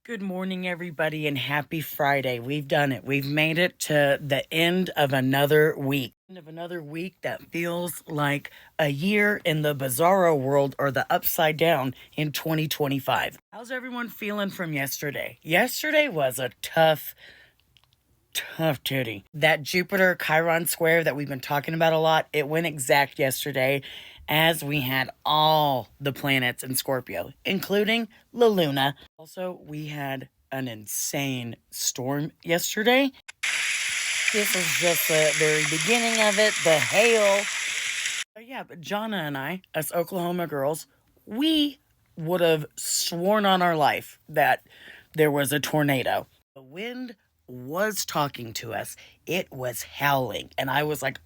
Good morning, everybody, and happy Friday. We've done it. We've made it to the end of another week. End of another week that feels like a year in the bizarro world or the upside down in 2025. How's everyone feeling from yesterday? Yesterday was a tough titty. That Jupiter Chiron square that we've been talking about a lot, it went exact yesterday as we had all the planets in Scorpio, including La Luna. Also, we had an insane storm yesterday. This is just the very beginning of it, the hail. But Jonna and I, us Oklahoma girls, we would have sworn on our life that there was a tornado. The wind was talking to us. It was howling. And I was like,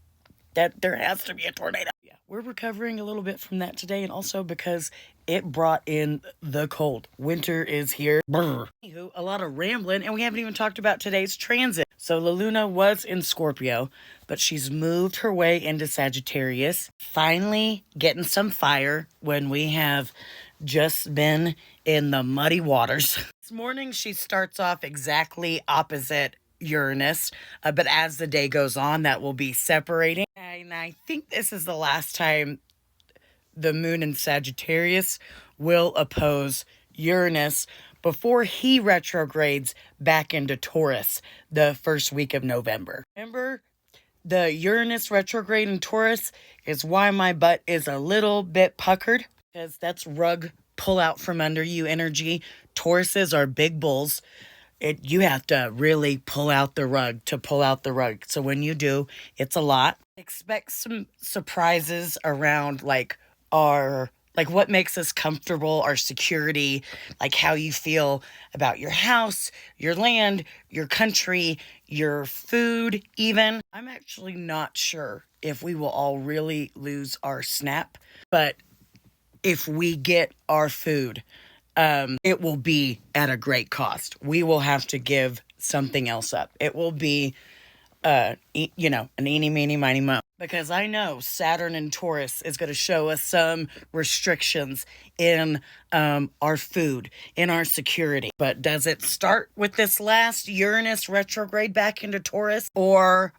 that there has to be a tornado. Yeah, we're recovering a little bit from that today, and also because it brought in the cold. Winter is here. Brr. Anywho, a lot of rambling, and we haven't even talked about today's transit. So La Luna was in Scorpio, but she's moved her way into Sagittarius, finally getting some fire when we have just been in the muddy waters. This morning, she starts off exactly opposite Uranus, but as the day goes on, that will be separating. And I think this is the last time the moon in Sagittarius will oppose Uranus before he retrogrades back into Taurus the first week of November. Remember, the Uranus retrograde in Taurus is why my butt is a little bit puckered, because that's rug pull out from under you energy. Tauruses are big bulls. You have to really pull out the rug to pull out the rug. So when you do, it's a lot. Expect some surprises around what makes us comfortable, our security, like how you feel about your house, your land, your country, your food even. I'm actually not sure if we will all really lose our snap, but if we get our food, it will be at a great cost. We will have to give something else up. It will be, an eeny, meeny, miny, mo. Because I know Saturn and Taurus is going to show us some restrictions in our food, in our security. But does it start with this last Uranus retrograde back into Taurus? Or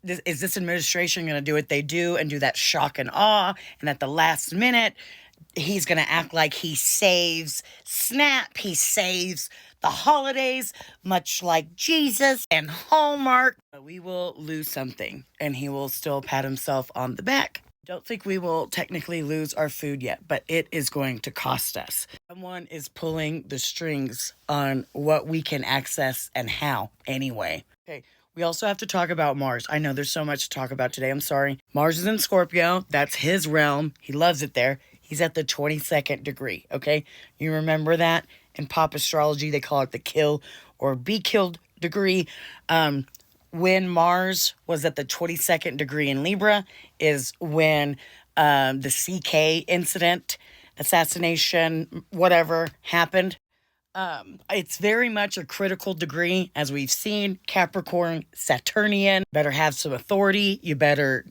is this administration going to do what they do and do that shock and awe, and at the last minute he's going to act like he saves Snap, he saves the holidays, much like Jesus and Hallmark? We will lose something, and he will still pat himself on the back. Don't think we will technically lose our food yet, but it is going to cost us. Someone is pulling the strings on what we can access and how anyway. Okay. We also have to talk about Mars. I know there's so much to talk about today. I'm sorry. Mars is in Scorpio. That's his realm. He loves it there. He's at the 22nd degree, okay? You remember that? In pop astrology, they call it the kill or be killed degree. When Mars was at the 22nd degree in Libra is when the CK incident, assassination, whatever, happened. It's very much a critical degree, as we've seen. Capricorn, Saturnian, better have some authority. You better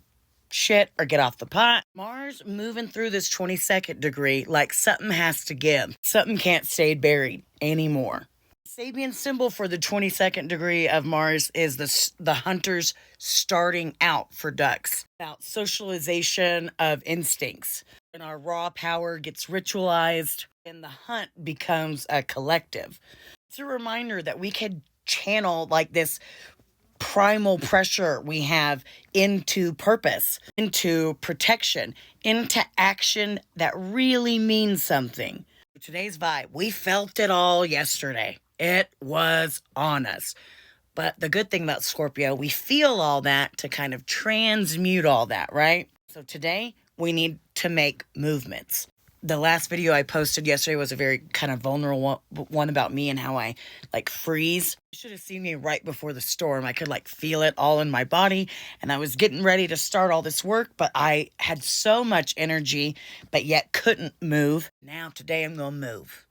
shit or get off the pot. Mars moving through this 22nd degree, like something has to give. Something can't stay buried anymore. Sabian symbol for the 22nd degree of Mars is the hunters starting out for ducks. About socialization of instincts. When our raw power gets ritualized and the hunt becomes a collective. It's a reminder that we can channel like this primal pressure we have into purpose, into protection, into action that really means something. Today's vibe, we felt it all yesterday. It was on us. But the good thing about Scorpio, we feel all that to kind of transmute all that, right? So today, we need to make movements. The last video I posted yesterday was a very kind of vulnerable one about me and how I freeze. You should have seen me right before the storm. I could feel it all in my body, and I was getting ready to start all this work, but I had so much energy, but yet couldn't move. Now today I'm going to move.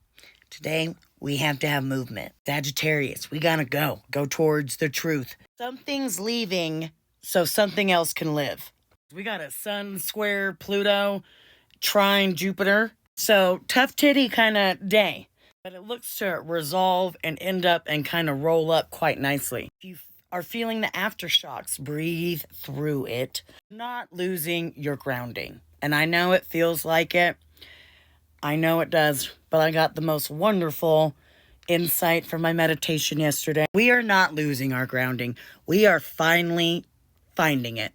Today we have to have movement. Sagittarius, we gotta go towards the truth. Something's leaving so something else can live. We got a Sun square Pluto, trine Jupiter. So tough titty kind of day. but it looks to resolve and end up and kind of roll up quite nicely. If you are feeling the aftershocks, breathe through it, not losing your grounding. And I know it feels like it. I know it does, but I got the most wonderful insight from my meditation yesterday. We are not losing our grounding. We are finally finding it.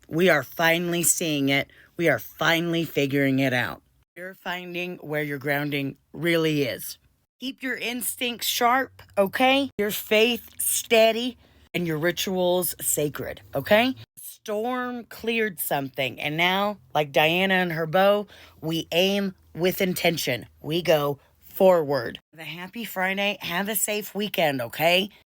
We are finally seeing it. We are finally figuring it out. You're finding where your grounding really is. Keep your instincts sharp, okay? Your faith steady and your rituals sacred, okay? Storm cleared something, and now, like Diana and her bow, we aim with intention. We go forward. Have a happy Friday. Have a safe weekend, okay?